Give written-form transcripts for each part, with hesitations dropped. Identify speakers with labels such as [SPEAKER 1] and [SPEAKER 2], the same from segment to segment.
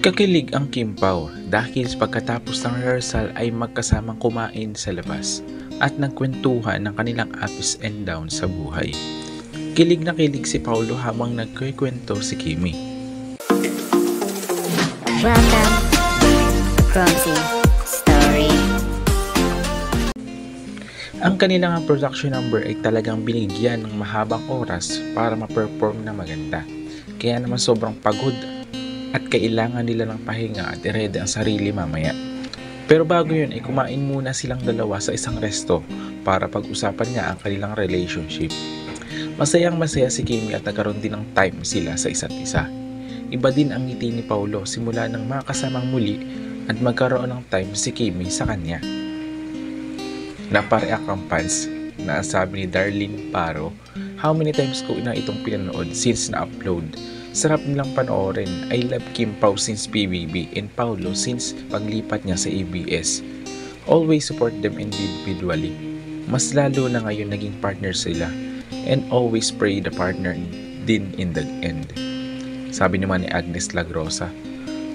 [SPEAKER 1] Kakilig ang Kim Pao dahil pagkatapos ng rehearsal ay magkasamang kumain sa labas at nagkwentuhan ng kanilang ups and downs sa buhay. Kilig na kilig si Paulo habang nagkikwento si Kimi.
[SPEAKER 2] Welcome to Crossing Story.
[SPEAKER 1] Ang kanilang production number ay talagang binigyan ng mahabang oras para ma-perform na maganda. Kaya naman sobrang pagod at kailangan nila ng pahinga at i-ready ang sarili mamaya. Pero bago yun ay kumain muna silang dalawa sa isang resto para pag-usapan nga ang kanilang relationship. Masayang masaya si Kimi at nagkaroon din ng time sila sa isa't isa. Iba din ang ngiti ni Paulo simula nang makasamang muli at magkaroon ng time si Kimi sa kanya. Napareak ang fans na sabi ni Darlene Paro, "How many times ko na itong pinanood since na-upload? Sarap nilang panoorin. I love Kim Pao since PBB and Paulo since paglipat niya sa ABS. Always support them individually. Mas lalo na ngayon naging partner sila and always pray the partner din in the end." Sabi naman ni Agnes Lagrosa,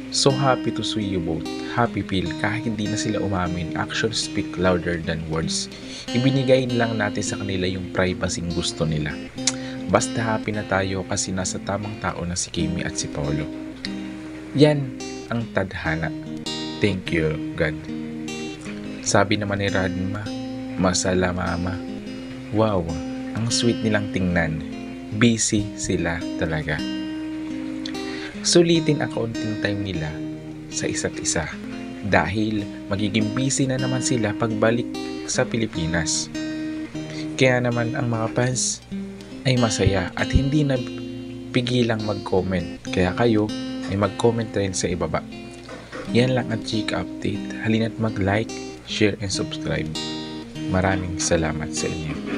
[SPEAKER 1] "So happy to see you both. Happy feel kahit hindi na sila umamin. Actions speak louder than words. Ibinigay lang natin sa kanila yung privacy gusto nila. Basta happy na tayo kasi nasa tamang tao na si Kimi at si Paulo. Yan ang tadhana. Thank you, God." Sabi naman ni Radma, "Masala mama. Wow, ang sweet nilang tingnan. Busy sila talaga." Sulitin ang kaunting time nila sa isa't isa dahil magiging busy na naman sila pagbalik sa Pilipinas. Kaya naman ang mga fans ay masaya at hindi na pigilang mag-comment. Kaya kayo ay mag-comment rin sa ibaba. Yan lang ang chika update. Halina't mag-like, share, and subscribe. Maraming salamat sa inyo.